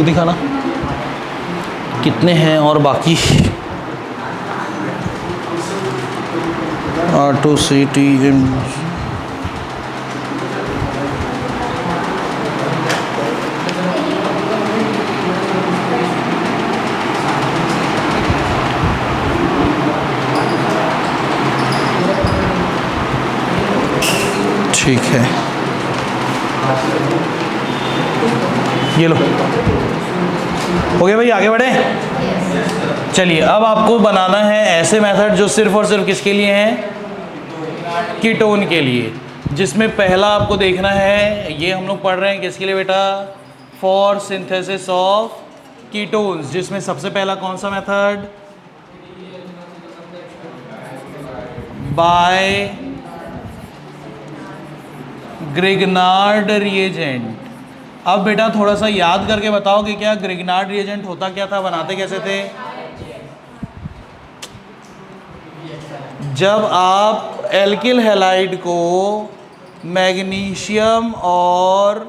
दिखाना कितने हैं और बाकी R2CTM ठीक है, ये लो हो गया भाई, आगे बढ़े। चलिए अब आपको बनाना है ऐसे मेथड जो सिर्फ और सिर्फ किसके लिए हैं, कीटोन के लिए, जिसमें पहला आपको देखना है, ये हम लोग पढ़ रहे हैं किसके लिए बेटा, फॉर सिंथेसिस ऑफ कीटोन्स, जिसमें सबसे पहला कौन सा मेथड, बाय ग्रिग्नार्ड रिएजेंट। अब बेटा थोड़ा सा याद करके बताओ कि क्या ग्रिग्नार्ड रिएजेंट होता क्या था, बनाते कैसे थे। जब आप एल्किल हैलाइड को मैग्नीशियम और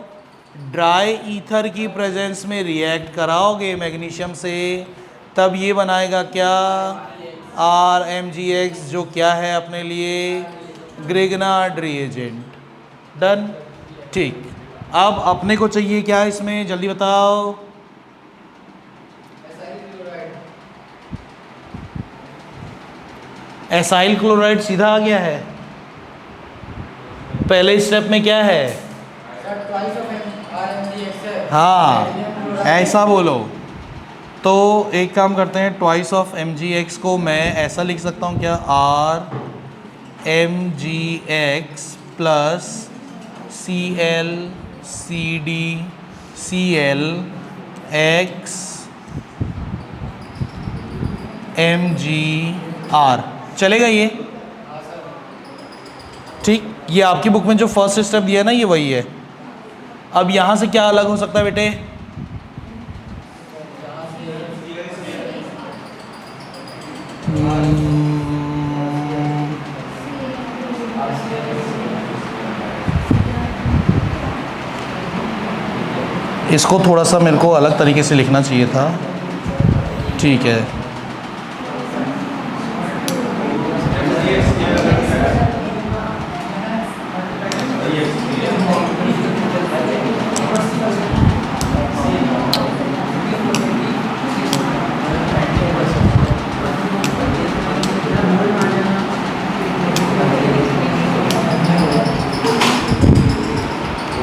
ड्राई ईथर की प्रेजेंस में रिएक्ट कराओगे मैग्नीशियम से, तब ये बनाएगा क्या, RMgX, जो क्या है अपने लिए ग्रिग्नार्ड रिएजेंट। डन, ठीक। अब अपने को चाहिए क्या इसमें, जल्दी बताओ। एसाइल क्लोराइड सीधा आ गया है। पहले स्टेप में क्या है, हाँ ऐसा बोलो। तो एक काम करते हैं, ट्वाइस ऑफ MgX को मैं ऐसा लिख सकता हूँ क्या, RMgX plus Cl CdCl X Mgr, चलेगा ये, ठीक। ये आपकी बुक में जो फर्स्ट स्टेप दिया है ना, ये वही है। अब यहां से क्या अलग हो सकता है बेटे, इसको थोड़ा सा मेरे को अलग तरीके से लिखना चाहिए था, ठीक है।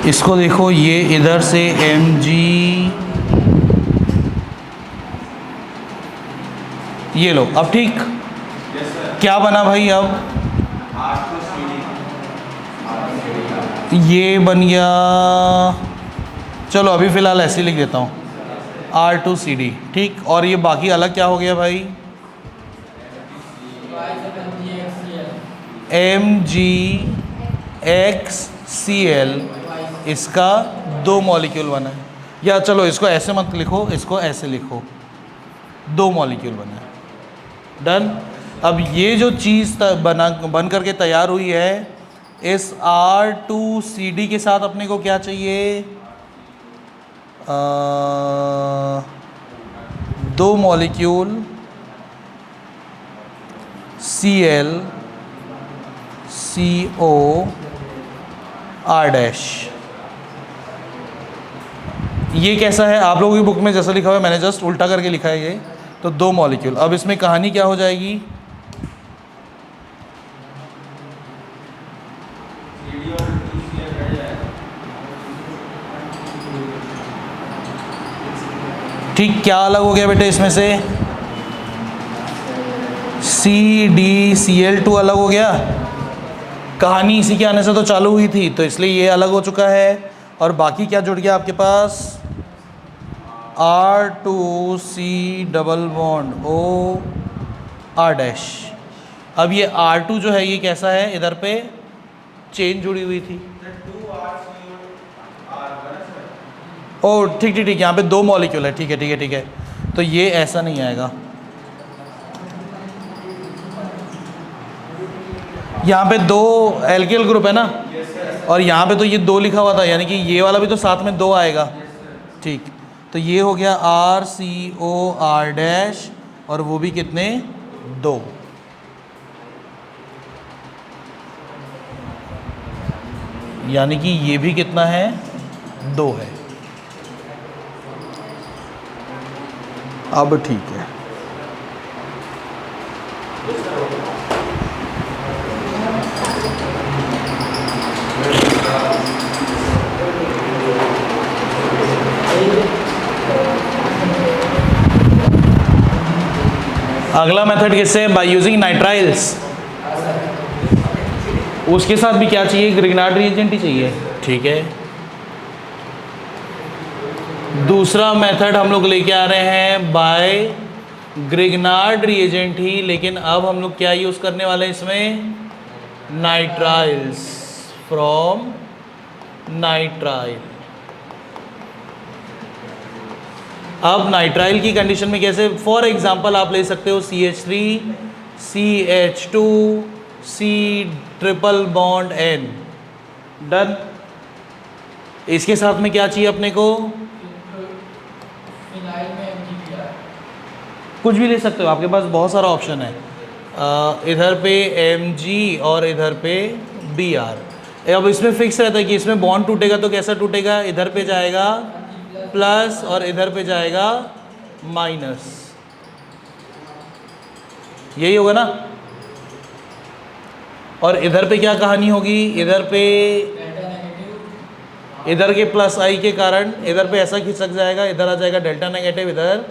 इसको देखो, ये इधर से Mg, ये लो। अब ठीक क्या बना भाई, अब ये बन गया, चलो अभी फ़िलहाल ऐसे ही लिख देता हूँ R2CD, ठीक। और ये बाकी अलग क्या हो गया भाई, MgXCl, इसका 2 मॉलिक्यूल बना है। या चलो इसको ऐसे मत लिखो, इसको ऐसे लिखो, 2 मॉलिक्यूल बना है। डन। अब ये जो चीज़ बन करके तैयार हुई है, इस R2CD के साथ अपने को क्या चाहिए, 2 मॉलिक्यूल Cl COR'। ये कैसा है, आप लोगों की बुक में जैसा लिखा हुआ है, मैंने जस्ट उल्टा करके लिखा है ये, तो 2 मॉलिक्यूल। अब इसमें कहानी क्या हो जाएगी, ठीक। क्या अलग हो गया बेटे इसमें से, CdCl2 अलग हो गया, कहानी इसी के आने से तो चालू हुई थी, तो इसलिए ये अलग हो चुका है। और बाकी क्या जुड़ गया आपके पास, R2C डबल बॉन्ड OR'। अब ये R2 जो है ये कैसा है, इधर पे चेन जुड़ी हुई थी, ओ ठीक ठीक ठीक, यहाँ पे 2 मॉलिक्यूल है, ठीक है ठीक है ठीक है। तो ये ऐसा नहीं आएगा, यहाँ पे 2 एल्किल ग्रुप है ना, और यहाँ पे तो ये 2 लिखा हुआ था, यानी कि ये वाला भी तो साथ में 2 आएगा, ठीक। तो ये हो गया RCOR डैश और वो भी कितने 2। यानी कि ये भी कितना है 2 है। अब ठीक है, अगला मेथड किससे, बाय यूजिंग नाइट्राइल्स। उसके साथ भी क्या चाहिए, ग्रिग्नार्ड रिएजेंट ही चाहिए, ठीक है। दूसरा मेथड हम लोग लेके आ रहे हैं बाय ग्रिग्नार्ड रिएजेंट ही, लेकिन अब हम लोग क्या यूज़ करने वाले हैं इसमें, नाइट्राइल्स फ्रॉम नाइट्राइल। अब नाइट्राइल की कंडीशन में कैसे, फॉर एग्जांपल आप ले सकते हो CH3 CH2 C triple bond N, done. इसके साथ में क्या चाहिए अपने को, कुछ भी ले सकते हो, आपके पास बहुत सारा ऑप्शन है। इधर पे Mg और इधर पे Br। अब इसमें फिक्स रहता है कि इसमें बॉन्ड टूटेगा तो कैसा टूटेगा, इधर पे जाएगा प्लस और इधर पे जाएगा माइनस, यही होगा ना। और इधर पे क्या कहानी होगी, इधर पे इधर के प्लस आई के कारण इधर पे ऐसा खिसक जाएगा, इधर आ जाएगा डेल्टा नेगेटिव, इधर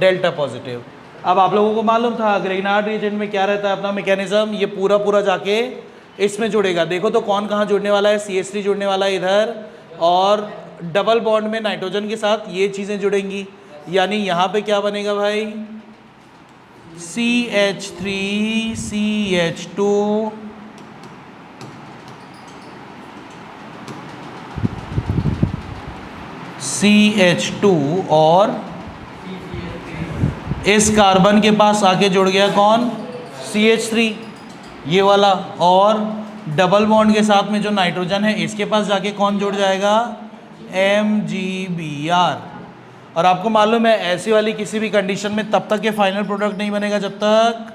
डेल्टा पॉजिटिव। अब आप लोगों को मालूम था ग्रिग्नार्ड रिएजेंट में क्या रहता है अपना मैकेनिज्म, ये पूरा पूरा जाके इसमें जुड़ेगा। देखो तो कौन कहाँ जुड़ने वाला है, CH3 जुड़ने वाला है इधर, और डबल बॉन्ड में नाइट्रोजन के साथ ये चीज़ें जुड़ेंगी। यानी यहाँ पे क्या बनेगा भाई, CH3 CH2 CH2 और इस कार्बन के पास आके जुड़ गया कौन, CH3 ये वाला, और डबल बॉन्ड के साथ में जो नाइट्रोजन है इसके पास जाके कौन जुड़ जाएगा, MgBr। और आपको मालूम है ऐसी वाली किसी भी कंडीशन में तब तक ये फाइनल प्रोडक्ट नहीं बनेगा जब तक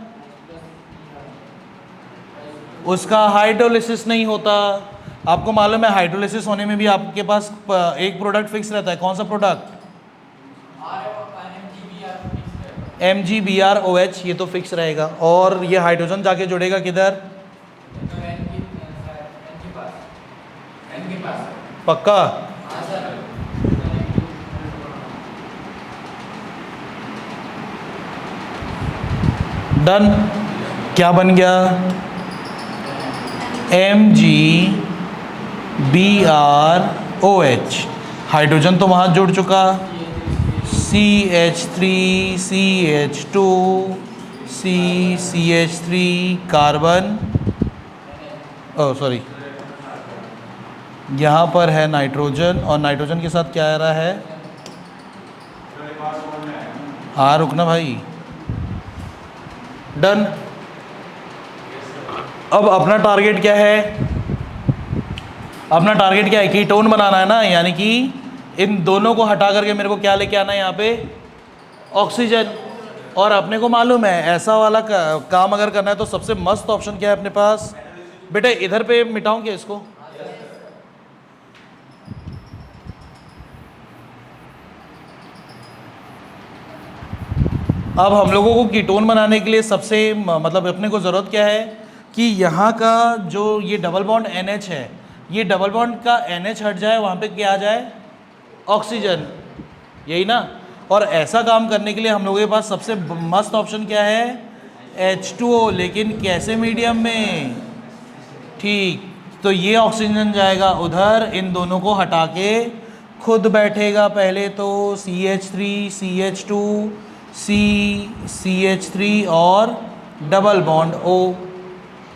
उसका हाइड्रोलिसिस नहीं होता। आपको मालूम है हाइड्रोलिसिस होने में भी आपके पास एक प्रोडक्ट फिक्स रहता है, कौन सा प्रोडक्ट, MgBrOH, ये तो फिक्स रहेगा। और ये हाइड्रोजन जाके जुड़ेगा किधर, पक्का। डन, क्या बन गया, MgBrOH, हाइड्रोजन तो वहाँ जुड़ चुका, CH3 CH2 CH3 carbon, sorry यहाँ पर है नाइट्रोजन, और नाइट्रोजन के साथ क्या आ रहा है, हाँ रुकना भाई, डन। अब अपना टारगेट क्या है, अपना टारगेट क्या है, कीटोन बनाना है ना, यानी कि इन दोनों को हटा करके मेरे को क्या लेके आना है यहाँ पे, ऑक्सीजन। और अपने को मालूम है ऐसा वाला काम अगर करना है तो सबसे मस्त ऑप्शन क्या है अपने पास, बेटे इधर पे मिटाऊं क्या इसको, अब हम लोगों को कीटोन बनाने के लिए सबसे मतलब अपने को ज़रूरत क्या है कि यहाँ का जो ये डबल बॉन्ड NH है, ये डबल बॉन्ड का NH हट जाए, वहाँ पे क्या आ जाए, ऑक्सीजन, यही ना। और ऐसा काम करने के लिए हम लोगों के पास सबसे मस्त ऑप्शन क्या है, H2O, लेकिन कैसे मीडियम में, ठीक। तो ये ऑक्सीजन जाएगा उधर, इन दोनों को हटा के खुद बैठेगा पहले तो CH3 CH2 CH3 और डबल बॉन्ड O,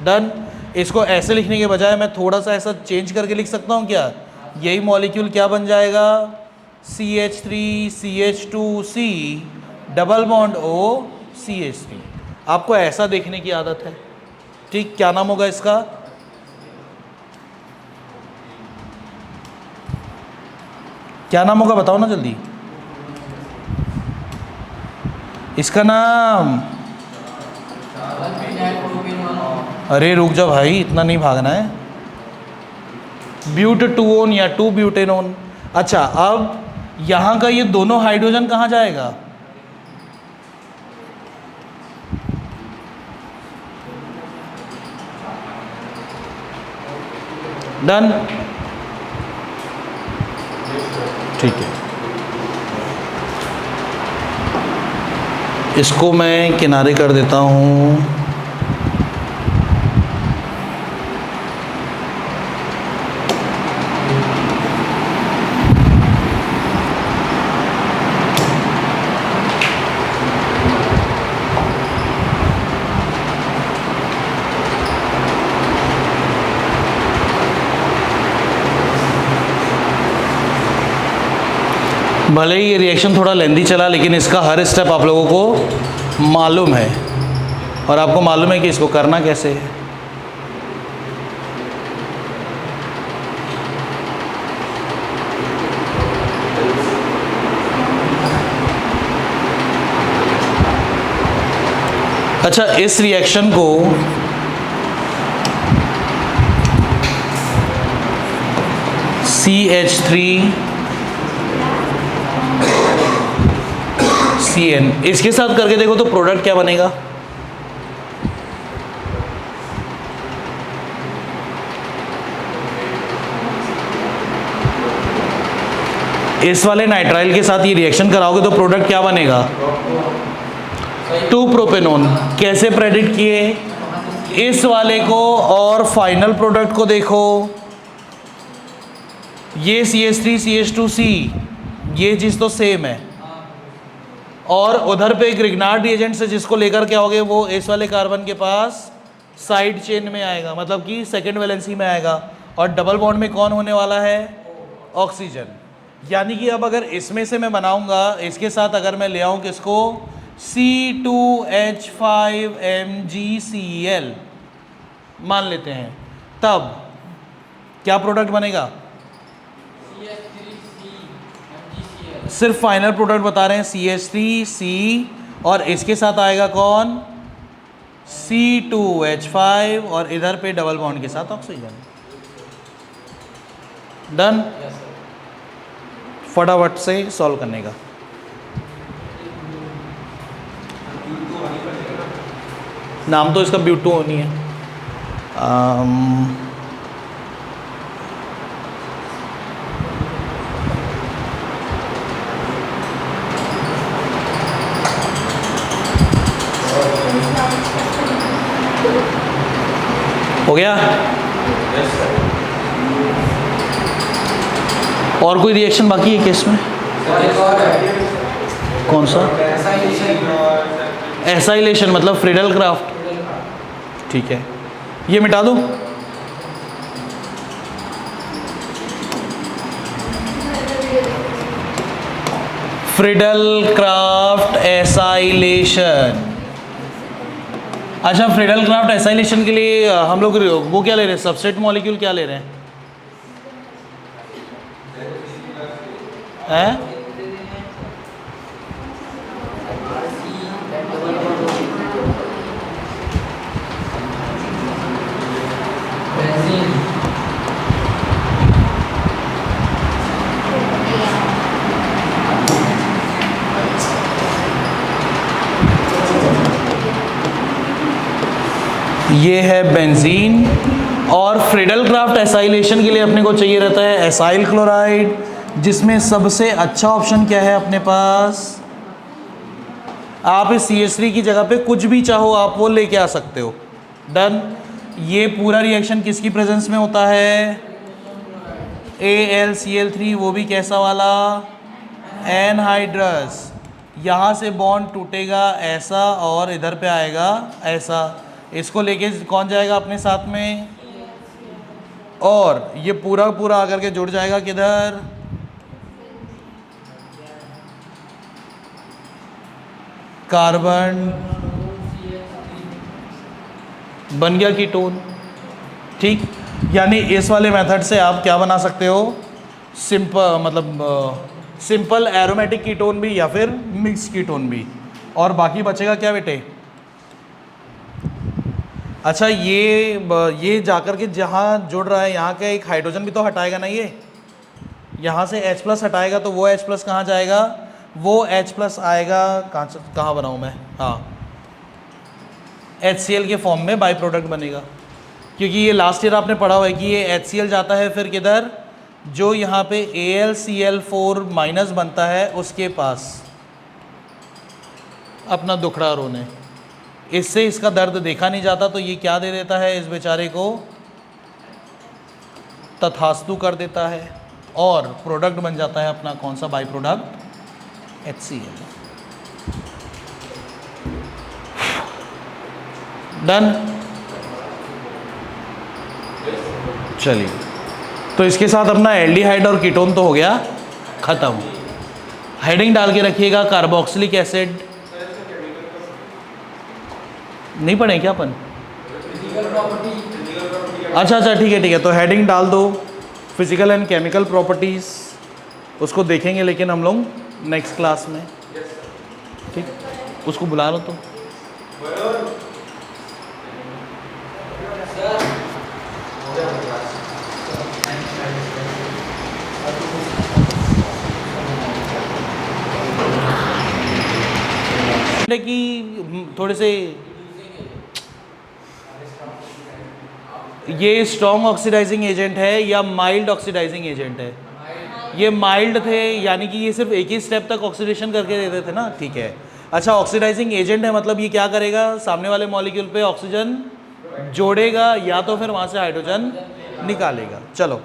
डन। इसको ऐसे लिखने के बजाय मैं थोड़ा सा ऐसा चेंज करके लिख सकता हूँ क्या, यही मॉलिक्यूल क्या बन जाएगा, CH3 CH2C double bond O CH3। आपको ऐसा देखने की आदत है, ठीक। क्या नाम होगा इसका, क्या नाम होगा बताओ ना जल्दी, इसका नाम, अरे रुक जा भाई, इतना नहीं भागना है। ब्यूटेटून या 2-ब्यूटेनोन। अच्छा, अब यहाँ का ये दोनों हाइड्रोजन कहाँ जाएगा? डन, ठीक है। इसको मैं किनारे कर देता हूँ। भले ही ये रिएक्शन थोड़ा लेंदी चला, लेकिन इसका हर स्टेप आप लोगों को मालूम है, और आपको मालूम है कि इसको करना कैसे है। अच्छा, इस रिएक्शन को CH3 CN इसके साथ करके देखो तो प्रोडक्ट क्या बनेगा? इस वाले नाइट्राइल के साथ ये रिएक्शन कराओगे तो प्रोडक्ट क्या बनेगा? 2-प्रोपेनोन। कैसे प्रेडिक्ट किए? इस वाले को और फाइनल प्रोडक्ट को देखो, ये CH3 CH2C, ये चीज़ तो सेम है, और उधर पे एक रिग्नार्ड रिएजेंट से जिसको लेकर के आओगे वो इस वाले कार्बन के पास साइड चेन में आएगा, मतलब कि सेकेंड वैलेंसी में आएगा, और डबल बॉन्ड में कौन होने वाला है? ऑक्सीजन। यानी कि अब अगर इसमें से मैं बनाऊंगा, इसके साथ अगर मैं ले आऊं किसको? C2H5MgCl मान लेते हैं, तब क्या प्रोडक्ट बनेगा? सिर्फ फाइनल प्रोडक्ट बता रहे हैं, CH3C, और इसके साथ आएगा कौन? C2H5, और इधर पे डबल बॉन्ड के साथ ऑक्सीजन। डन। फटाफट से सॉल्व करने का। नाम तो इसका ब्यूटो होनी है। हो गया? और कोई रिएक्शन बाकी है केस में? कौन सा? एसाइलेशन मतलब फ्रीडल क्राफ्ट। ठीक है, ये मिटा दो। Friedel Crafts acylation. अच्छा, फ्रीडल क्राफ्ट एसाइलेशन के लिए हम लोग वो क्या ले रहे हैं? सबस्ट्रेट मॉलिक्यूल क्या ले रहे हैं? हैं? ये है बेंजीन। और फ्रीडल क्राफ्ट एसाइलेशन के लिए अपने को चाहिए रहता है एसाइल क्लोराइड, जिसमें सबसे अच्छा ऑप्शन क्या है अपने पास? आप इस CH3 की जगह पे कुछ भी चाहो आप वो लेके आ सकते हो। डन। ये पूरा रिएक्शन किसकी प्रेजेंस में होता है? AlCl3, वो भी कैसा वाला? एनहाइड्रस। यहाँ से बॉन्ड टूटेगा ऐसा और इधर पे आएगा ऐसा, इसको लेके कौन जाएगा अपने साथ में? और ये पूरा पूरा आकर के जुड़ जाएगा किधर? कार्बन। बन गया कीटोन। ठीक, यानी इस वाले मेथड से आप क्या बना सकते हो? सिंपल मतलब सिंपल एरोमेटिक कीटोन भी या फिर मिक्स कीटोन भी। और बाकी बचेगा क्या बेटे? अच्छा ये जाकर के जहाँ जुड़ रहा है यहाँ का एक हाइड्रोजन भी तो हटाएगा ना, ये यहाँ से H प्लस हटाएगा तो वो H प्लस कहाँ जाएगा? वो H प्लस आएगा कहाँ बनाऊँ मैं, हाँ HCl के फॉर्म में बाई प्रोडक्ट बनेगा, क्योंकि ये लास्ट ईयर आपने पढ़ा हुआ है कि ये HCl जाता है फिर किधर, जो यहाँ पे AlCl4 माइनस बनता है उसके पास अपना दुखड़ा रोने। इससे इसका दर्द देखा नहीं जाता तो ये क्या दे देता है इस बेचारे को, तथास्तु कर देता है और प्रोडक्ट बन जाता है अपना कौन सा बाई प्रोडक्ट, HCl। डन। चलिए, तो इसके साथ अपना एल्डिहाइड और कीटोन तो हो गया खत्म। हेडिंग डाल के रखिएगा कार्बोक्सिलिक एसिड। नहीं पढ़े क्या अपन? अच्छा ठीक है, तो हेडिंग डाल दो फिजिकल एंड केमिकल प्रॉपर्टीज़, उसको देखेंगे लेकिन हम लोग नेक्स्ट क्लास में, ठीक? उसको बुला लो तो। कि थोड़े से ये स्ट्रॉन्ग ऑक्सीडाइजिंग एजेंट है या माइल्ड ऑक्सीडाइजिंग एजेंट है? ये माइल्ड थे, यानी कि ये सिर्फ एक ही स्टेप तक ऑक्सीडेशन करके देते थे ना, ठीक है। अच्छा, ऑक्सीडाइजिंग एजेंट है मतलब ये क्या करेगा, सामने वाले मॉलिक्यूल पे ऑक्सीजन जोड़ेगा या तो फिर वहाँ से हाइड्रोजन निकालेगा। चलो,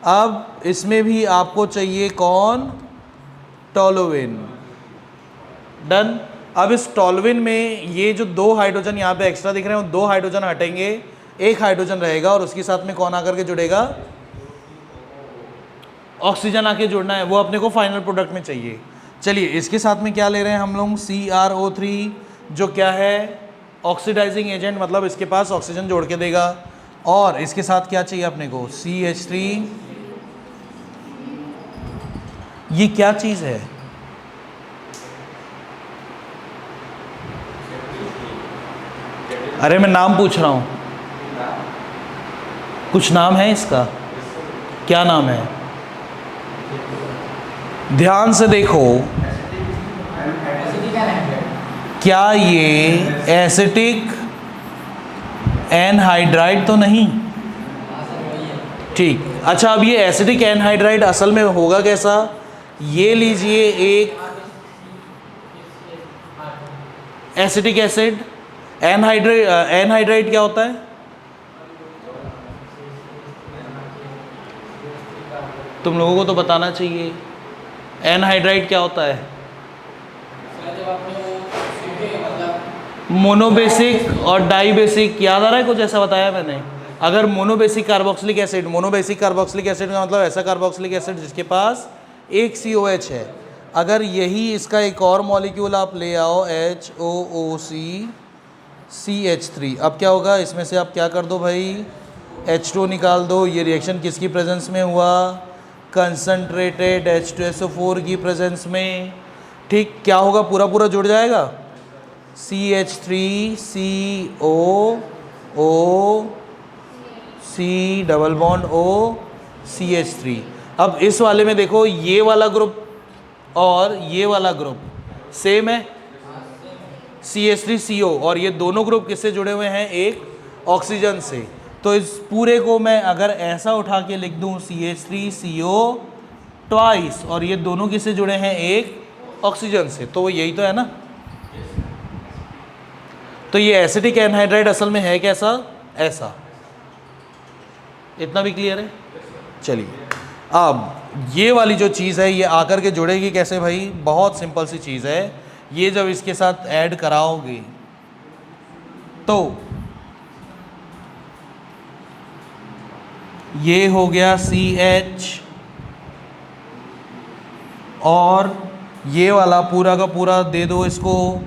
अब इसमें भी आपको चाहिए कौन, टोलुइन। डन। अब इस टोलुइन में ये जो दो हाइड्रोजन यहाँ पे एक्स्ट्रा दिख रहे हैं, दो हाइड्रोजन हटेंगे, एक हाइड्रोजन रहेगा और उसके साथ में कौन आकर के जुड़ेगा, ऑक्सीजन आके जुड़ना है, वो अपने को फाइनल प्रोडक्ट में चाहिए। चलिए, इसके साथ में क्या ले रहे हैं हम लोग, CrO3, जो क्या है ऑक्सीडाइजिंग एजेंट, मतलब इसके पास ऑक्सीजन जोड़ के देगा। और इसके साथ क्या चाहिए अपने को, CH3। ये क्या चीज़ है, अरे मैं नाम पूछ रहा हूँ, कुछ नाम है इसका, क्या नाम है? ध्यान से देखो, क्या ये एसिटिक एनहाइड्राइड तो नहीं? ठीक। अच्छा, अब ये एसिटिक एनहाइड्राइड असल में होगा कैसा, ये लीजिए एक एसिटिक एसिड, एनहाइड्राइड क्या होता है? तुम लोगों को तो बताना चाहिए, एनहाइड्राइड क्या होता है? मोनोबेसिक और डाइबेसिक, याद आ रहा है कुछ ऐसा बताया मैंने? अगर monobasic carboxylic acid, monobasic carboxylic acid का मतलब ऐसा कार्बोक्सिलिक एसिड जिसके पास एक COH है। अगर यही इसका एक और मॉलिक्यूल आप ले आओ, HOOC CH3, अब क्या होगा, इसमें से आप क्या कर दो भाई, H2 निकाल दो। ये रिएक्शन किसकी प्रेजेंस में हुआ, कंसनट्रेटेड H2SO4 की प्रेजेंस में। ठीक, क्या होगा, पूरा पूरा जुड़ जाएगा, CH3CO O C double bond O CH3। अब इस वाले में देखो, ये वाला ग्रुप और ये वाला ग्रुप सेम है, CH3CO, और ये दोनों ग्रुप किससे जुड़े हुए हैं, एक ऑक्सीजन से। तो इस पूरे को मैं अगर ऐसा उठा के लिख दूं, CH3CO ट्वाइस, और ये दोनों किससे जुड़े हैं, एक ऑक्सीजन से, तो वो यही तो है ना। तो ये एसिटिक एनहाइड्राइड असल में है कैसा, ऐसा। इतना भी क्लियर है? चलिए, अब ये वाली जो चीज़ है ये आकर के जुड़ेगी कैसे भाई, बहुत सिंपल सी चीज़ है। ये जब इसके साथ ऐड कराओगे तो ये हो गया CH, और ये वाला पूरा का पूरा दे दो इसको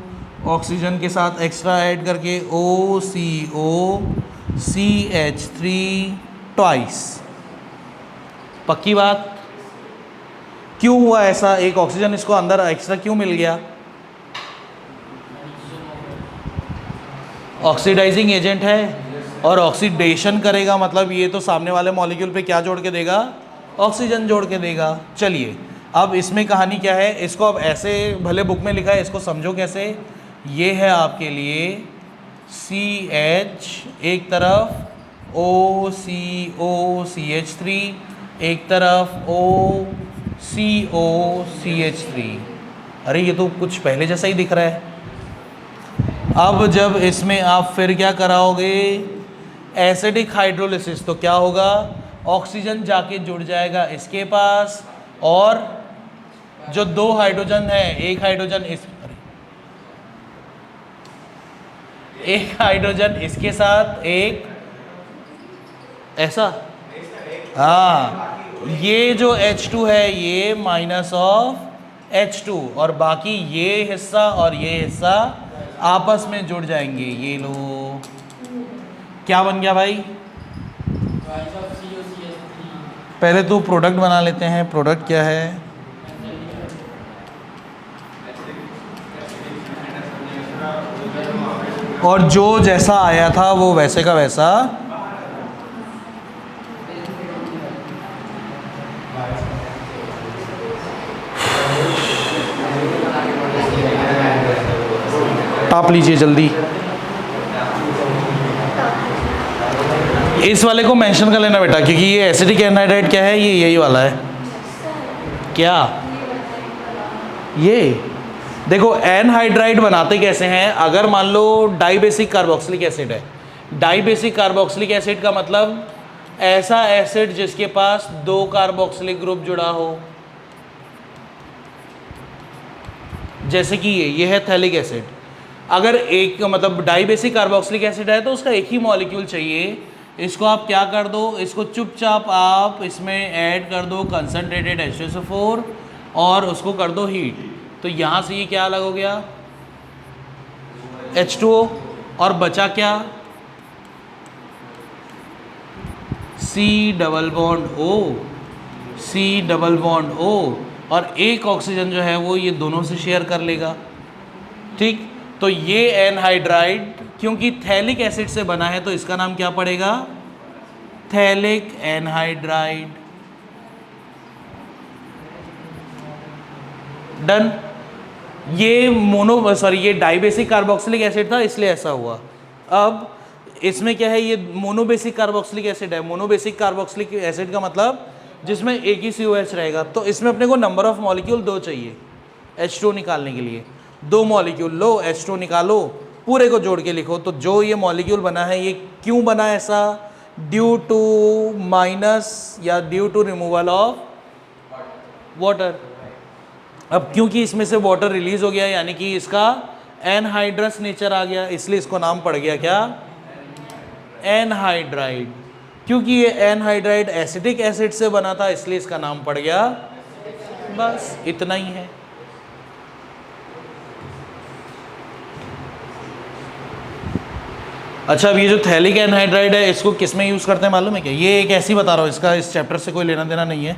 ऑक्सीजन के साथ एक्स्ट्रा ऐड करके, OCO CH3 ट्वाइस। पक्की बात? क्यों हुआ ऐसा, एक ऑक्सीजन इसको अंदर एक्स्ट्रा क्यों मिल गया? ऑक्सीडाइजिंग एजेंट है और ऑक्सीडेशन करेगा, मतलब ये तो सामने वाले मॉलिक्यूल पे क्या जोड़ के देगा, ऑक्सीजन जोड़ के देगा। चलिए अब इसमें कहानी क्या है, इसको अब ऐसे भले बुक में लिखा है, इसको समझो कैसे। ये है आपके लिए CH एक तरफ, OCOCH3 एक तरफ, OCOCH3। अरे ये तो कुछ पहले जैसा ही दिख रहा है। अब जब इसमें आप फिर क्या कराओगे, एसिडिक हाइड्रोलिसिस, तो क्या होगा, ऑक्सीजन जाके जुड़ जाएगा इसके पास, और जो दो हाइड्रोजन है, एक हाइड्रोजन इसके साथ, एक ऐसा, हाँ, ये जो H2 है ये माइनस ऑफ H2, और बाकी ये हिस्सा और ये हिस्सा आपस में जुड़ जाएंगे। ये लो, क्या बन गया भाई, पहले तो प्रोडक्ट बना लेते हैं। प्रोडक्ट क्या है, और जो जैसा आया था वो वैसे का वैसा, टाप लीजिए जल्दी। इस वाले को मेंशन कर लेना बेटा, क्योंकि ये एसिडिक एनहाइड्राइड क्या है, ये यही वाला है। क्या ये देखो, एनहाइड्राइड बनाते कैसे हैं, अगर मान लो डाइबेसिक कार्बोक्सिलिक एसिड है, डाइबेसिक कार्बोक्सिलिक एसिड का मतलब ऐसा एसिड जिसके पास दो कार्बोक्सिलिक ग्रुप जुड़ा हो, जैसे कि ये है थैलिक एसिड। अगर एक मतलब डाइबेसिक कार्बोक्सिलिक एसिड है तो उसका एक ही मॉलिक्यूल चाहिए, इसको आप क्या कर दो, इसको चुपचाप आप इसमें ऐड कर दो कंसनट्रेटेड H2SO4 और उसको कर दो हीट, तो यहाँ से ये क्या अलग हो गया, H2O, और बचा क्या, C डबल बॉन्ड O, और एक ऑक्सीजन जो है वो ये दोनों से शेयर कर लेगा। ठीक, तो ये एनहाइड्राइड क्योंकि थैलिक एसिड से बना है तो इसका नाम क्या पड़ेगा, थैलिक एनहाइड्राइड। डन। ये डाइबेसिक कार्बोक्सिलिक एसिड था इसलिए ऐसा हुआ। अब इसमें क्या है, ये मोनोबेसिक कार्बोक्सिलिक एसिड है। मोनोबेसिक कार्बोक्सिलिक एसिड का मतलब जिसमें एक ही COH रहेगा, तो इसमें अपने को नंबर ऑफ मॉलिक्यूल 2 चाहिए H2 निकालने के लिए। 2 मॉलिक्यूल लो, H2 निकालो, पूरे को जोड़ के लिखो। तो जो ये मॉलिक्यूल बना है ये क्यों बना ऐसा, ड्यू टू माइनस या due to removal of water. अब क्योंकि इसमें से वाटर रिलीज हो गया यानी कि इसका एनहाइड्रस नेचर आ गया, इसलिए इसको नाम पड़ गया क्या, एनहाइड्राइड। क्योंकि ये एनहाइड्राइड एसिडिक एसिड से बना था इसलिए इसका नाम पड़ गया। बस इतना ही है। अच्छा, अब ये जो थैलिक एनहाइड्राइड है इसको किस में यूज़ करते हैं मालूम है क्या, ये एक ऐसी बता रहा हूँ, इसका इस चैप्टर से कोई लेना देना नहीं है।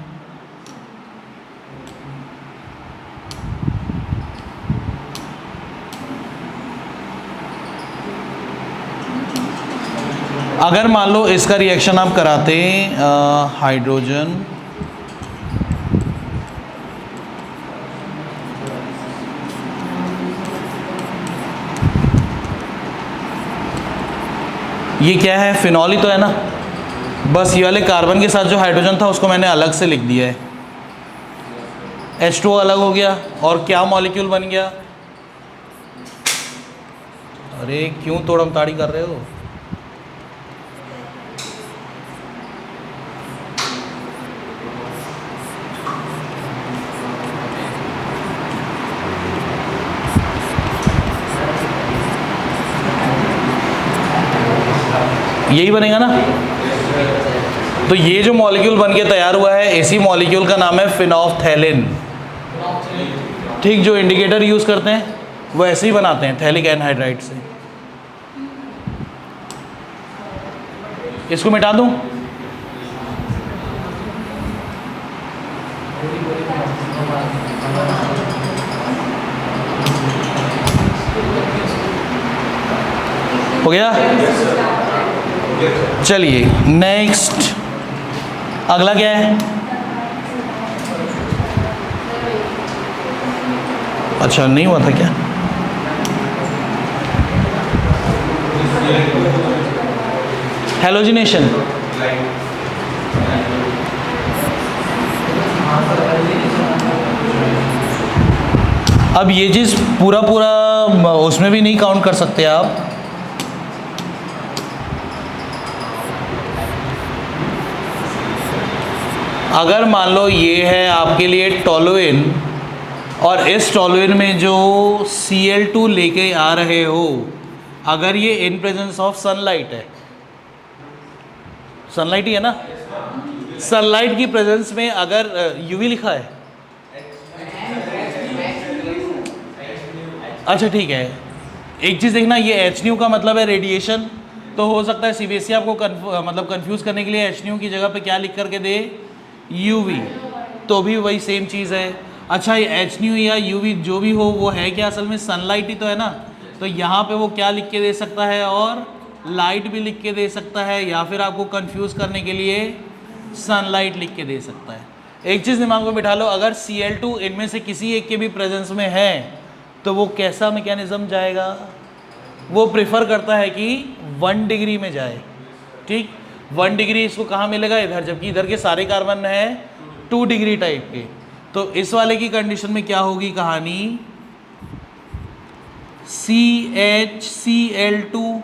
अगर मान लो इसका रिएक्शन आप कराते हाइड्रोजन ये क्या है, फिनॉल ही तो है ना, बस ये वाले कार्बन के साथ जो हाइड्रोजन था उसको मैंने अलग से लिख दिया है, H2O अलग हो गया और क्या मॉलिक्यूल बन गया। अरे क्यों तोड़म ताड़ी कर रहे हो, यही बनेगा ना। तो ये जो मॉलिक्यूल बन के तैयार हुआ है इसी मॉलिक्यूल का नाम है फिनोल्फथैलिन। ठीक, जो इंडिकेटर यूज़ करते हैं वो ऐसे ही बनाते हैं थैलिक एनहाइड्राइड से। इसको मिटा दूं, हो गया? चलिए नेक्स्ट, अगला क्या है? अच्छा नहीं हुआ था क्या? हेलोजिनेशन। अब ये चीज़ पूरा उसमें भी नहीं काउंट कर सकते आप। अगर मान लो ये है आपके लिए टोलुइन, और इस टोलुइन में जो Cl2 लेके आ रहे हो, अगर ये इन प्रेजेंस ऑफ सनलाइट है, सनलाइट ही है ना, सनलाइट की प्रेजेंस में अगर यूवी लिखा है, अच्छा ठीक है, एक चीज़ देखना, ये HNu का मतलब है रेडिएशन, तो हो सकता है CBSE आपको मतलब कंफ्यूज करने के लिए HNu की जगह पे क्या लिख करके दे, UV, तो भी वही सेम चीज़ है। अच्छा ये HNu या UV जो भी हो वो है क्या, असल में सनलाइट ही तो है ना, तो यहाँ पे वो क्या लिख के दे सकता है, और लाइट भी लिख के दे सकता है, या फिर आपको कंफ्यूज करने के लिए सनलाइट लिख के दे सकता है। एक चीज़ दिमाग में बिठा लो, अगर Cl2 इनमें से किसी एक के भी प्रेजेंस में है तो वो कैसा मैकेनिज्म जाएगा, वो प्रेफर करता है कि 1 डिग्री में जाए। ठीक, 1 डिग्री इसको कहाँ मिलेगा, इधर, जबकि इधर के सारे कार्बन है 2 डिग्री टाइप के। तो इस वाले की कंडीशन में क्या होगी कहानी, CHCl2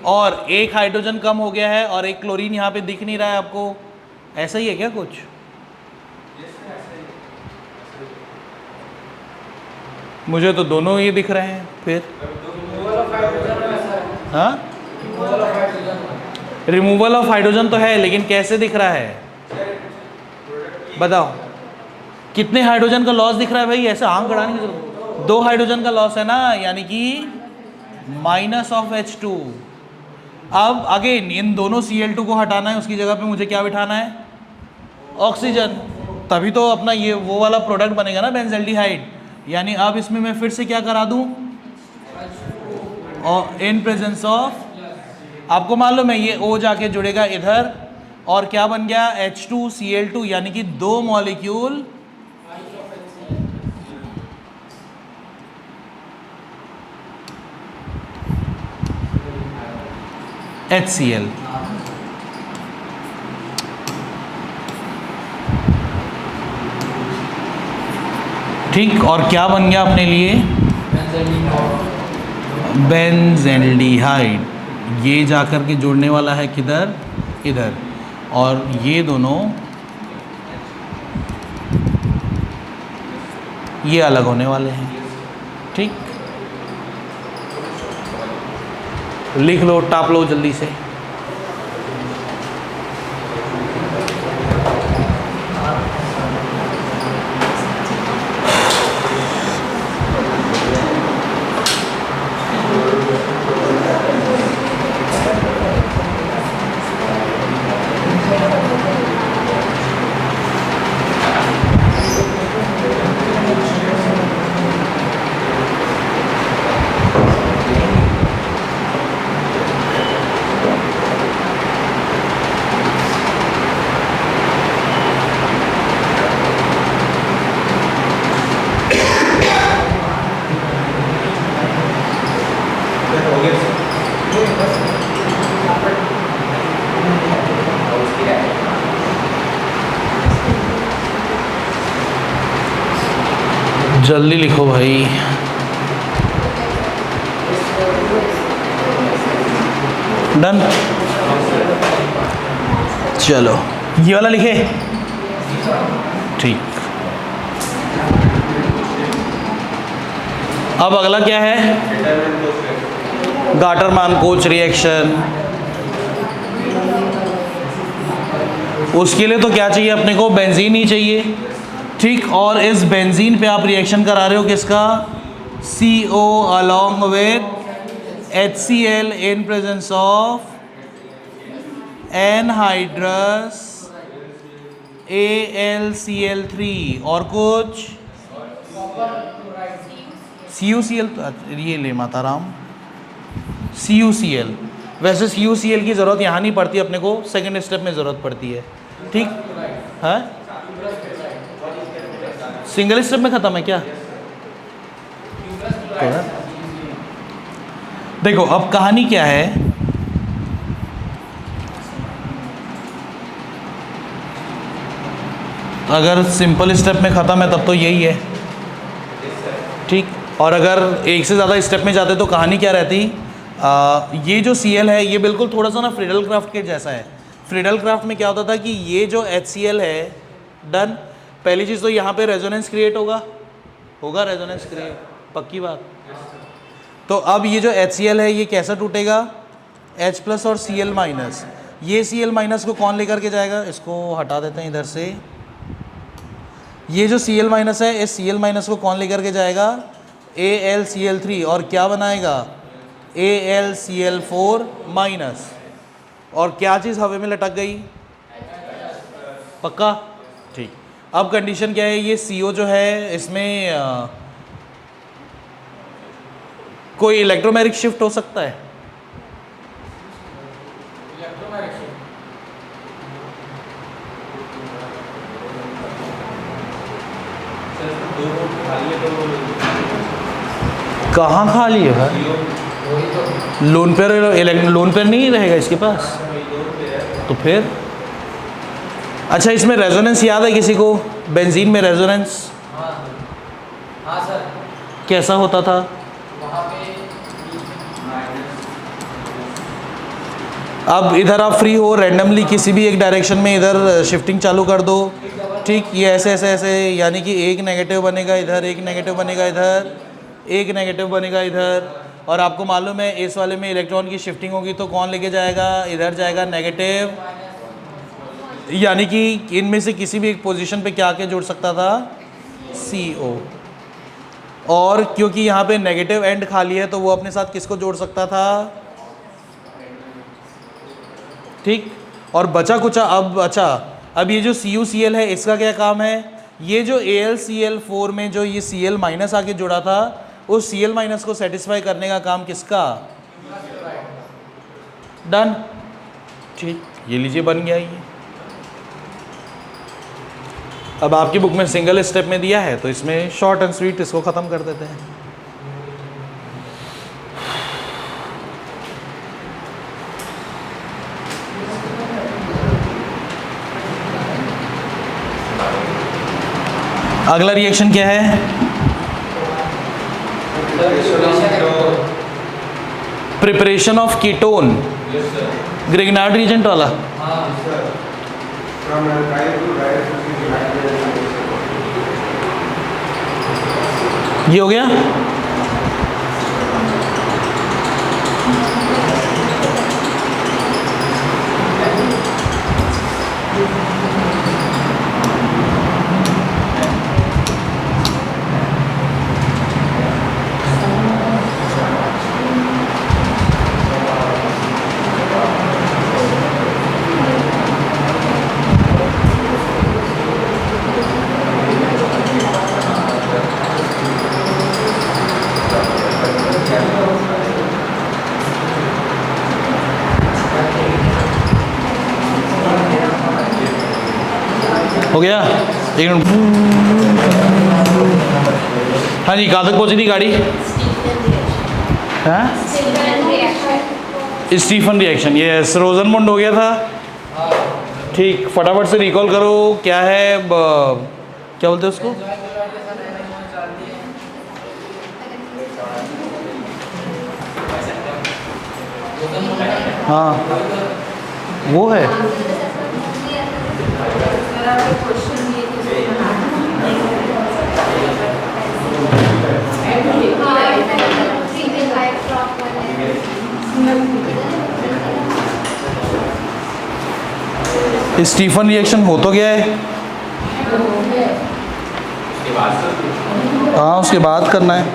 और एक हाइड्रोजन कम हो गया है और एक क्लोरीन यहाँ पे दिख नहीं रहा है आपको, ऐसा ही है क्या कुछ? मुझे तो दोनों ही दिख रहे हैं फिर। हाँ, रिमूवल ऑफ हाइड्रोजन तो है, लेकिन कैसे दिख रहा है बताओ, कितने हाइड्रोजन का लॉस दिख रहा है भाई, ऐसे आंख गड़ाने की जरूरत, 2 हाइड्रोजन का लॉस है ना, यानी कि माइनस ऑफ H2। अब अगेन इन दोनों Cl2 को हटाना है, उसकी जगह पे मुझे क्या बिठाना है, ऑक्सीजन, तभी तो अपना ये वो वाला प्रोडक्ट बनेगा ना, बेंजल्डिहाइड। यानी अब इसमें मैं फिर से क्या करा दूं, और इन प्रेजेंस ऑफ, आपको मालूम है ये O जाके जुड़ेगा इधर, और क्या बन गया, H2Cl2, यानी कि 2 मॉलिक्यूल HCl। ठीक, और क्या बन गया अपने लिए, बेंज़ल्डिहाइड। ये जाकर के जुड़ने वाला है किधर, इधर, और ये दोनों ये अलग होने वाले हैं। ठीक, लिख लो, टाप लो जल्दी से। जल्दी लिखो भाई। डन, चलो ये वाला लिखे, ठीक। अब अगला क्या है, गाटर-मान-कोच रिएक्शन। उसके लिए तो क्या चाहिए अपने को, बेंजीन ही चाहिए। ठीक, और इस बेंजीन पे आप रिएक्शन करा रहे हो किसका, CO along with HCl in presence of anhydrous AlCl3 और कुछ CuCl, ये ले माता राम, CuCl। वैसे CuCl की ज़रूरत यहाँ नहीं पड़ती, अपने को सेकेंड स्टेप में ज़रूरत पड़ती है। ठीक है, सिंगल स्टेप में ख़त्म है क्या? देखो अब कहानी क्या है, अगर सिंपल स्टेप में ख़त्म है तब तो यही है। ठीक, और अगर एक से ज़्यादा स्टेप में जाते तो कहानी क्या रहती? ये जो Cl है ये बिल्कुल थोड़ा सा ना फ्रीडल क्राफ्ट के जैसा है। फ्रीडल क्राफ्ट में क्या होता था कि ये जो HCl है, डन, पहली चीज़ तो यहाँ पे रेजोनेंस क्रिएट होगा रेजोनेंस क्रिएट, पक्की बात। तो अब ये जो HCl है ये कैसा टूटेगा? H प्लस और Cl माइनस। ये Cl माइनस को कौन लेकर के जाएगा? इसको हटा देते हैं इधर से। ये जो Cl माइनस है, इस Cl माइनस को कौन लेकर के जाएगा? AlCl3, और क्या बनाएगा? AlCl4 minus. और क्या चीज़ हवा में लटक गई? पक्का? ठीक, अब कंडीशन क्या है? ये CO जो है इसमें कोई इलेक्ट्रोमैग्नेटिक शिफ्ट हो सकता है? कहाँ खाली है भाई? लोन पेयर नहीं रहेगा इसके पास तो फिर? अच्छा, इसमें रेजोनेंस याद है किसी को? बेंजीन में रेजोनेंस हाँ सर, कैसा होता था? वहाँ पे अब इधर आप फ्री हो, रैंडमली किसी भी एक डायरेक्शन में इधर शिफ्टिंग चालू कर दो। ठीक, ये ऐसे ऐसे ऐसे, यानी कि एक नेगेटिव बनेगा इधर, एक नेगेटिव बनेगा इधर, एक नेगेटिव बनेगा इधर। और आपको मालूम है इस वाले में इलेक्ट्रॉन की शिफ्टिंग होगी तो कौन लेके जाएगा? इधर जाएगा नेगेटिव। यानी कि इनमें से किसी भी एक पोजीशन पे क्या के जुड़ सकता था? CO। और क्योंकि यहाँ पे नेगेटिव एंड खाली है तो वो अपने साथ किसको जोड़ सकता था? ठीक, और बचा कुचा अब, अच्छा अब ये जो CuCl है इसका क्या काम है? ये जो AlCl4 में जो ये Cl माइनस आके जुड़ा था, उस Cl माइनस को सेटिस्फाई करने का काम किसका? डन। ठीक, ये लीजिए बन गया ये। अब आपकी बुक में सिंगल स्टेप में दिया है तो इसमें शॉर्ट एंड स्वीट इसको ख़त्म कर देते हैं। अगला रिएक्शन क्या है? Preparation of ketone, Grignard reagent वाला। ये हो गया। हो गया? एक मिनट। हाँ जी, कहाँ तक पहुँची थी गाड़ी? हाँ, स्टीफन रिएक्शन, ये रोजनमुंड हो गया था। ठीक, फटाफट से रिकॉल करो क्या है, क्या बोलते हैं उसको? हाँ वो है। स्टीफन रिएक्शन हो तो गया है। हाँ, उसके बाद करना है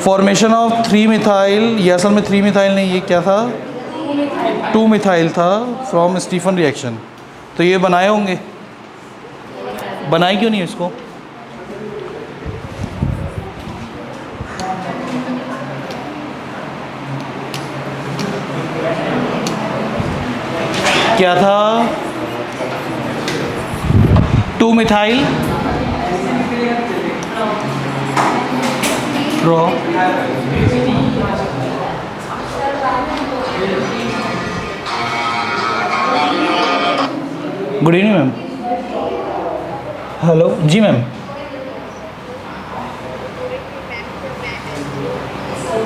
फॉर्मेशन ऑफ 3 मिथाइल। ये असल में 3 मिथाइल नहीं, ये क्या था? 2 मिथाइल था फ्रॉम स्टीफन रिएक्शन। तो ये बनाए होंगे, बनाए क्यों नहीं इसको? क्या था? 2 methyl pro good evening ma'am. Hello ji ma'am.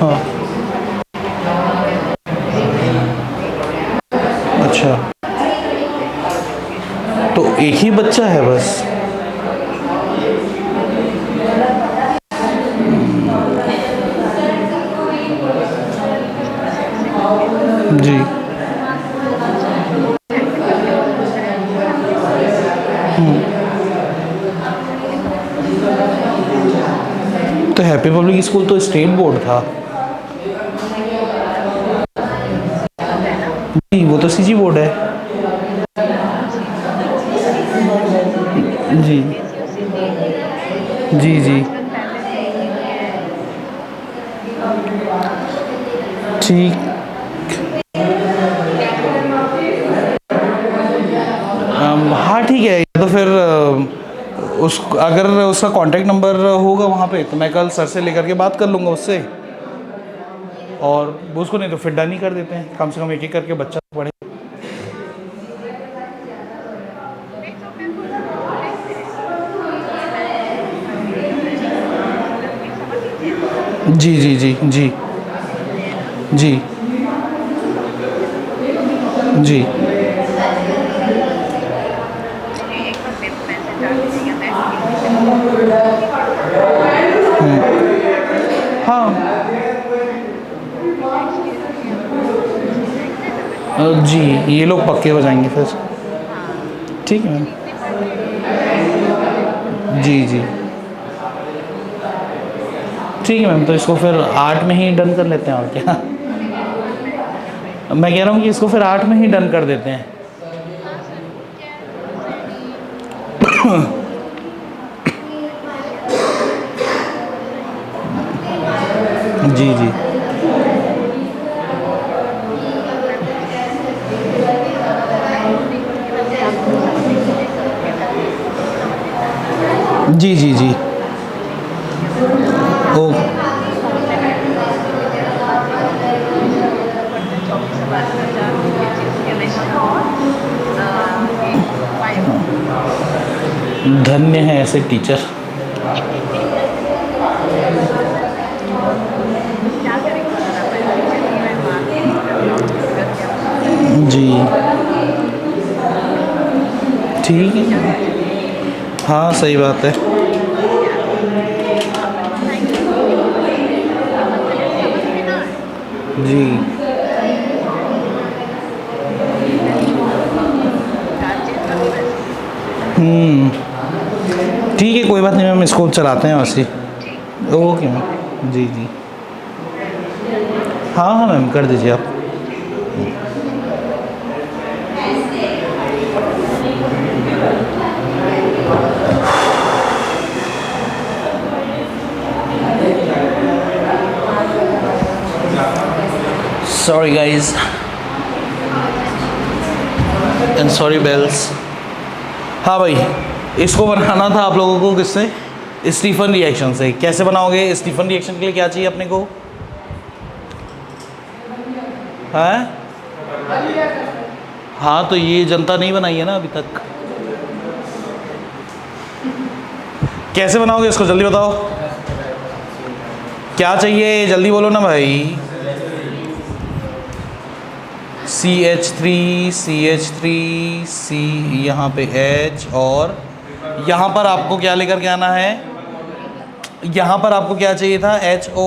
हाँ अच्छा, तो एक ही बच्चा है बस? जी तो हैप्पी पब्लिक स्कूल तो स्टेट बोर्ड था। जी वो तो सीजी बोर्ड है। जी जी जी ठीक। हाँ ठीक है, तो फिर उस अगर उसका कांटेक्ट नंबर होगा वहाँ पे तो मैं कल सर से लेकर के बात कर लूँगा उससे, और वो उसको नहीं तो फिर डन ही कर देते हैं, कम से कम एक एक करके बच्चा पढ़े। जी जी जी जी जी जी हाँ जी ये लोग पक्के हो जाएंगे फिर। ठीक है मैम। जी जी ठीक है मैम, तो इसको फिर 8 में ही डन कर लेते हैं और क्या। मैं कह रहा हूँ कि इसको फिर 8 में ही डन कर देते हैं। जी जी जी जी जी ओ धन्य है ऐसे टीचर। जी ठीक है, हाँ सही बात है। जी ठीक है, कोई बात नहीं मैम, इसको चलाते हैं वैसे। Okay ma'am. जी जी हाँ हाँ मैम, कर दीजिए आप। Sorry guys and sorry bells. हाँ भाई, इसको बनाना था आप लोगों को किससे? स्टीफन रिएक्शन से। कैसे बनाओगे? स्टीफन रिएक्शन के लिए क्या चाहिए अपने को? है हाँ, तो ये जनता नहीं बनाई है ना अभी तक। कैसे बनाओगे इसको, जल्दी बताओ। क्या चाहिए जल्दी बोलो ना भाई। CH3 C, यहाँ पे H, और यहाँ पर आपको क्या लेकर के आना है? यहाँ पर आपको क्या चाहिए था? HO।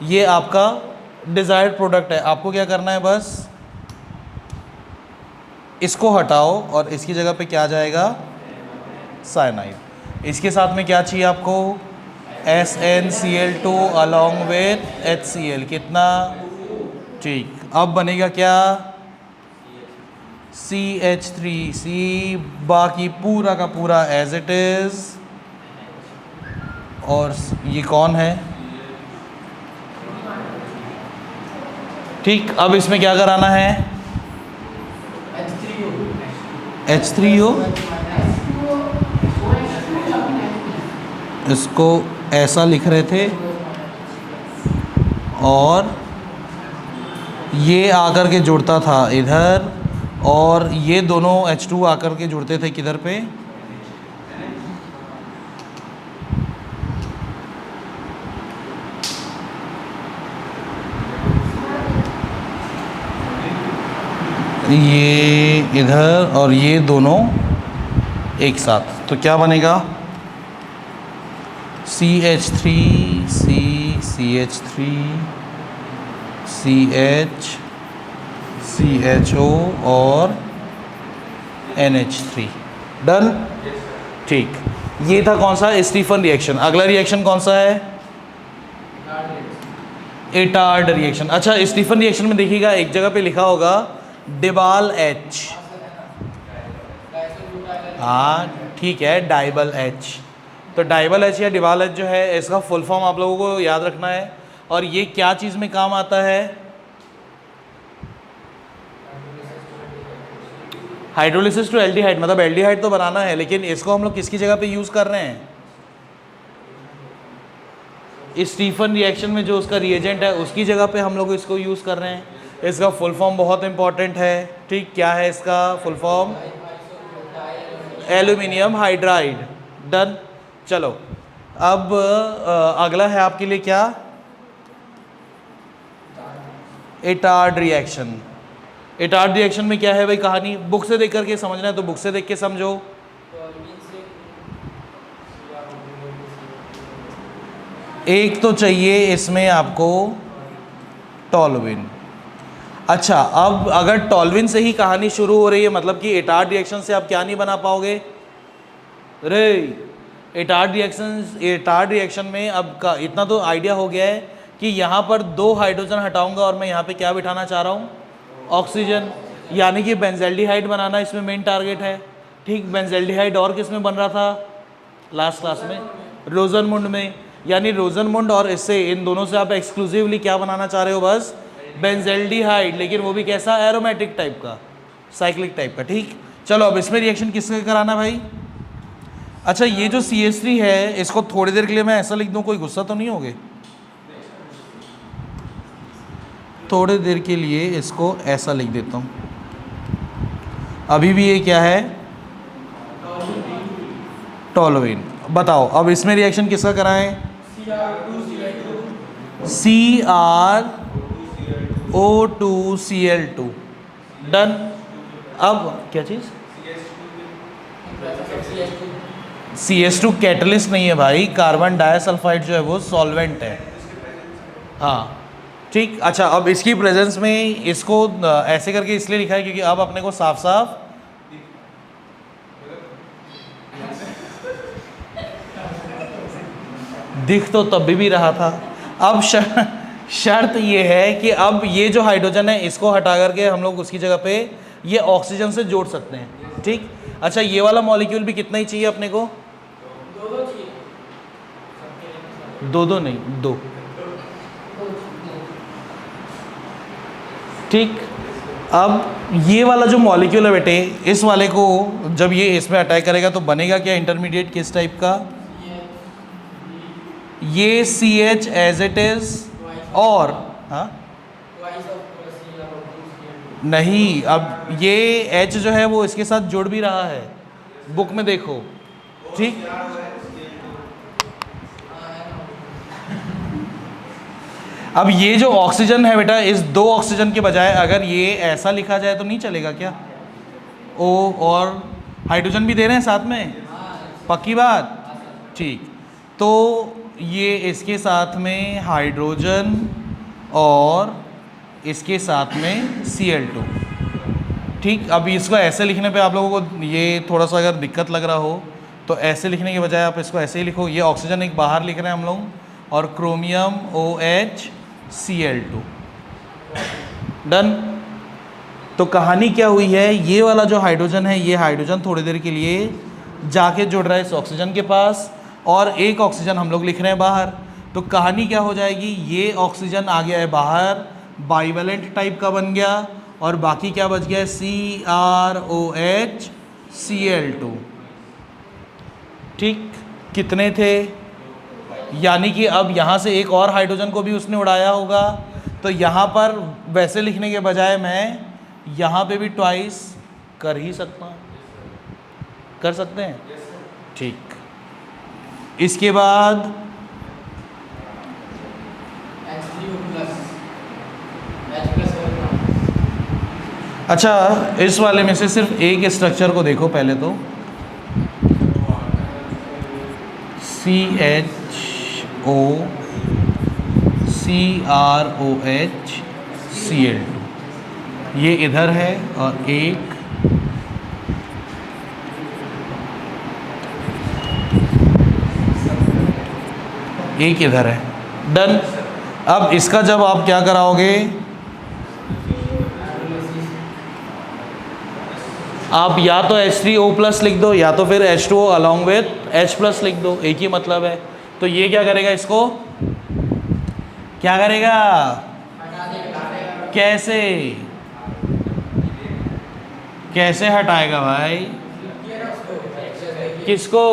ये आपका डिज़ायर्ड प्रोडक्ट है, आपको क्या करना है? बस इसको हटाओ और इसकी जगह पे क्या जाएगा? साइनाइड। इसके साथ में क्या चाहिए आपको? SnCl2 along with HCl। कितना? ठीक, अब बनेगा क्या? CH3C, बाकी पूरा का पूरा एज इट इज़। और ये कौन है? ठीक, अब इसमें क्या कराना है? H3O, इसको ऐसा लिख रहे थे और ये आकर के जुड़ता था इधर, और ये दोनों H2 आकर के जुड़ते थे किधर पे, ये इधर, और ये दोनों एक साथ। तो क्या बनेगा, CH3 CH3 CH CHO और NH3। डन। ठीक, ये था कौन सा, स्टीफन रिएक्शन। अगला रिएक्शन कौन सा है, एटार्ड रिएक्शन। अच्छा, स्टीफन रिएक्शन में देखिएगा एक जगह पे लिखा होगा डिबाल H। हाँ ठीक है, डाइबल H। तो डाइबल H या डिबाल H जो है, इसका फुल फॉर्म आप लोगों को याद रखना है। और ये क्या चीज़ में काम आता है, हाइड्रोलिसिस टू एल्डिहाइड, मतलब एल्डिहाइड तो बनाना है, लेकिन इसको हम लोग किसकी जगह पे यूज़ कर रहे हैं, स्टीफन रिएक्शन में जो उसका रिएजेंट है उसकी जगह पे हम लोग इसको यूज़ कर रहे हैं। इसका फुल फॉर्म बहुत इंपॉर्टेंट है। ठीक, क्या है इसका full form, aluminium hydride. Done. चलो, अब अगला है आपके लिए क्या, एटार्ड रिएक्शन। एटार्ड रिएक्शन में क्या है भाई कहानी, बुक से देख करके समझना है तो बुक से देख के समझो। एक तो चाहिए इसमें आपको टॉलविन। अच्छा, अब अगर टॉलविन से ही कहानी शुरू हो रही है, मतलब कि एटार्ड रिएक्शन से आप क्या नहीं बना पाओगे रे, एटार्ड रिएक्शन में अब का इतना तो आइडिया हो गया है कि यहाँ पर 2 हाइड्रोजन हटाऊंगा और मैं यहाँ पे क्या बिठाना चाह रहा हूँ, ऑक्सीजन। यानी कि बेंजल्डिहाइड बनाना इसमें मेन टारगेट है। ठीक, बेंजल्डिहाइड और किस में बन रहा था लास्ट क्लास में, रोजनमुंड में। यानी रोजनमुंड और इससे, इन दोनों से आप एक्सक्लूसिवली क्या बनाना चाह रहे हो, बस बेंजल्डिहाइड, लेकिन वो भी कैसा, एरोमेटिक टाइप का, साइक्लिक टाइप का। ठीक, चलो अब इसमें रिएक्शन किससे कराना भाई। अच्छा, ये जो CH3 है, इसको थोड़ी देर के लिए मैं ऐसा लिख दूं, कोई गुस्सा तो नहीं होगे, थोड़ी देर के लिए इसको ऐसा लिख देता हूं। अभी भी ये क्या है, टॉलविन। बताओ अब इसमें रिएक्शन किसका कराएं, CrO2Cl2। डन। अब क्या चीज़, CH2 कैटलिस्ट नहीं है भाई, कार्बन डाइसल्फाइड जो है वो सॉल्वेंट है। हाँ ठीक। अच्छा, अब इसकी प्रेजेंस में इसको ऐसे करके इसलिए लिखा है क्योंकि अब अपने को साफ साफ दिख तो तब भी रहा था। अब शर्त ये है कि अब ये जो हाइड्रोजन है इसको हटा करके हम लोग उसकी जगह पे ये ऑक्सीजन से जोड़ सकते हैं। ठीक। अच्छा, ये वाला मॉलिक्यूल भी कितना ही चाहिए अपने को, दो नहीं, 2। ठीक। अब ये वाला जो मॉलिक्यूल है बेटे, इस वाले को जब ये इसमें अटैक करेगा तो बनेगा क्या इंटरमीडिएट, किस टाइप का, ये CH एज इट इज, और हाँ नहीं, अब ये H जो है वो इसके साथ जुड़ भी रहा है, बुक में देखो। ठीक। अब ये जो ऑक्सीजन है बेटा, इस 2 ऑक्सीजन के बजाय अगर ये ऐसा लिखा जाए तो नहीं चलेगा क्या, O और हाइड्रोजन भी दे रहे हैं साथ में, पक्की बात। ठीक, तो ये इसके साथ में हाइड्रोजन और इसके साथ में Cl2। ठीक। अब इसको ऐसे लिखने पे आप लोगों को ये थोड़ा सा अगर दिक्कत लग रहा हो तो ऐसे लिखने के बजाय आप इसको ऐसे ही लिखो, ये ऑक्सीजन एक बाहर लिख रहे हैं हम लोग, और क्रोमियम OH Cl2। डन। तो कहानी क्या हुई है, ये वाला जो हाइड्रोजन है, ये हाइड्रोजन थोड़ी देर के लिए जाके जुड़ रहा है इस ऑक्सीजन के पास, और एक ऑक्सीजन हम लोग लिख रहे हैं बाहर। तो कहानी क्या हो जाएगी, ये ऑक्सीजन आ गया है बाहर, बाइवेलेंट टाइप का बन गया, और बाकी क्या बच गया है, CrOH Cl2। ठीक, कितने थे? यानी कि अब यहाँ से एक और हाइड्रोजन को भी उसने उड़ाया होगा, तो यहाँ पर वैसे लिखने के बजाय मैं यहाँ पे भी ट्वाइस कर ही सकता हूँ। कर सकते हैं? ठीक, इसके बाद अच्छा, इस वाले में से सिर्फ एक स्ट्रक्चर को देखो पहले तो, CHO CrOH Cl2, ये इधर है और एक इधर है। डन। अब इसका जब आप क्या कराओगे, आप या तो H3O+ लिख दो या तो फिर H2O अलॉन्ग विथ H+ लिख दो, एक ही मतलब है। तो ये क्या करेगा, इसको क्या करेगा, कैसे कैसे हटाएगा भाई? किसको?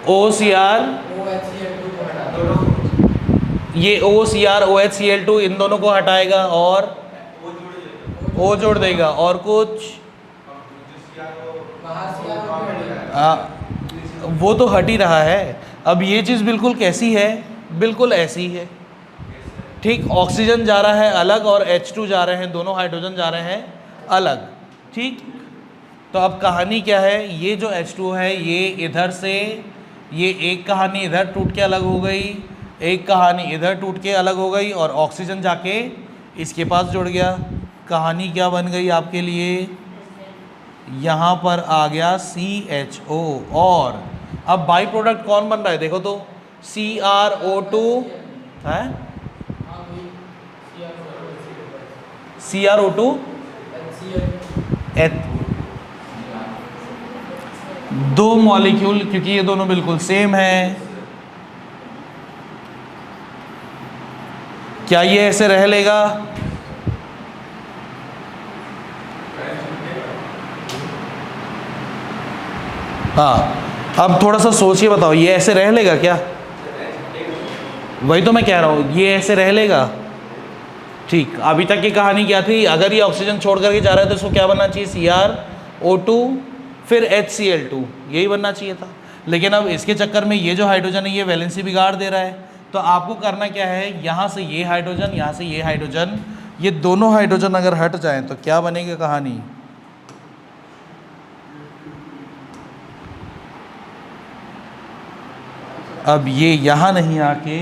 OCr, ये OCr OH Cl2 इन दोनों को हटाएगा और O जोड़ देगा और कुछ वो तो हट ही रहा है। अब ये चीज़ बिल्कुल कैसी है, बिल्कुल ऐसी है। ठीक, ऑक्सीजन जा रहा है अलग और H2 जा रहे हैं, दोनों हाइड्रोजन जा रहे हैं अलग। ठीक, तो अब कहानी क्या है, ये जो H2 है ये इधर से, ये एक कहानी इधर टूट के अलग हो गई, एक कहानी इधर टूट के अलग हो गई और ऑक्सीजन जाके इसके पास जुड़ गया। कहानी क्या बन गई आपके लिए, यहाँ पर आ गया CHO और अब बाई प्रोडक्ट कौन बन रहा है देखो तो, CrO2 है, CrO2 दो मॉलिक्यूल, क्योंकि ये दोनों बिल्कुल सेम है। क्या ये ऐसे रह लेगा? हाँ, अब थोड़ा सा सोच के बताओ, ये ऐसे रह लेगा क्या? वही तो मैं कह रहा हूँ, ये ऐसे रह लेगा। ठीक, अभी तक की कहानी क्या थी, अगर ये ऑक्सीजन छोड़ करके जा रहा है तो इसको क्या बनना चाहिए, CrO2 फिर HCl2, यही बनना चाहिए था। लेकिन अब इसके चक्कर में ये जो हाइड्रोजन है ये वैलेंसी बिगाड़ दे रहा है। तो आपको करना क्या है, यहाँ से ये हाइड्रोजन, यहाँ से ये हाइड्रोजन, ये दोनों हाइड्रोजन अगर हट जाएं तो क्या बनेगी कहानी, अब ये यहाँ नहीं आके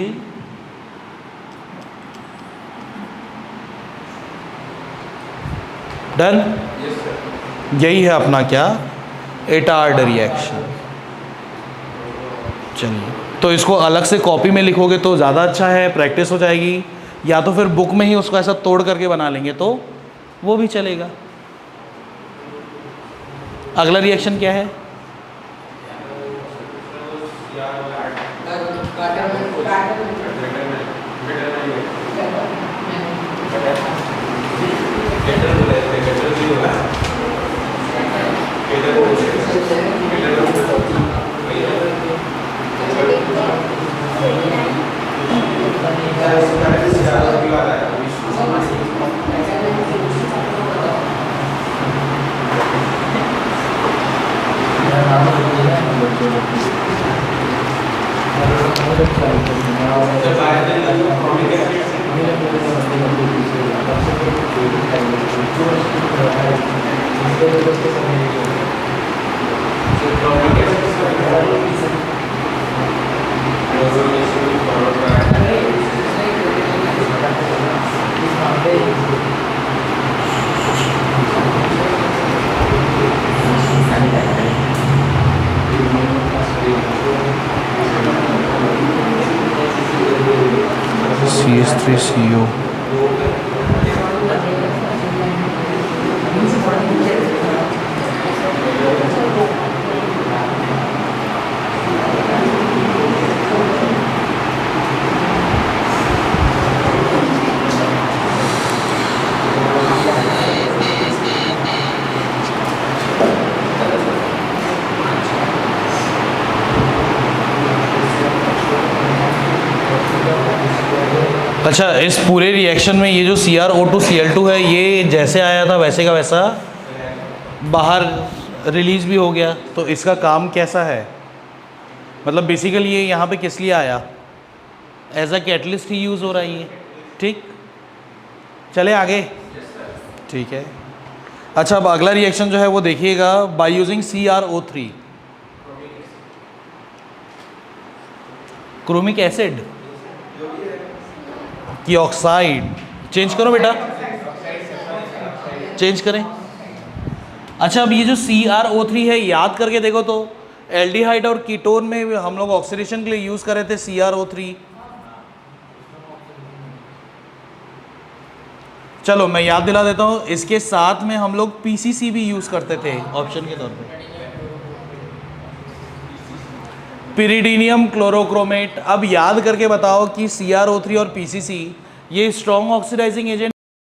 डन। यही है अपना क्या, एटार्ड रिएक्शन। चलिए, तो इसको अलग से कॉपी में लिखोगे तो ज़्यादा अच्छा है, प्रैक्टिस हो जाएगी, या तो फिर बुक में ही उसको ऐसा तोड़ करके बना लेंगे तो वो भी चलेगा। अगला रिएक्शन क्या है, CH3CO। अच्छा, इस पूरे रिएक्शन में ये जो CrO2Cl2 है, ये जैसे आया था वैसे का वैसा बाहर रिलीज भी हो गया। तो इसका काम कैसा है, मतलब बेसिकली ये यहाँ पे किस लिए आया, एज अ कैटलिस्ट ही यूज़ हो रहा है ये। ठीक, चले आगे। ठीक है। अच्छा, अब अगला रिएक्शन जो है वो देखिएगा, by using CrO3, chromic acid की ऑक्साइड। चेंज करो बेटा, चेंज करें। अच्छा, अब ये जो CrO3 है, याद करके देखो तो एल्डिहाइड और कीटोन में हम लोग ऑक्सीडेशन के लिए यूज कर रहे थे CrO3। चलो मैं याद दिला देता हूं, इसके साथ में हम लोग PCC भी यूज करते थे ऑप्शन के तौर पे, पिरिडीनियम क्लोरोक्रोमेट। अब याद करके बताओ कि CrO3 और PCC ये स्ट्रॉन्ग ऑक्सीडाइजिंग एजेंट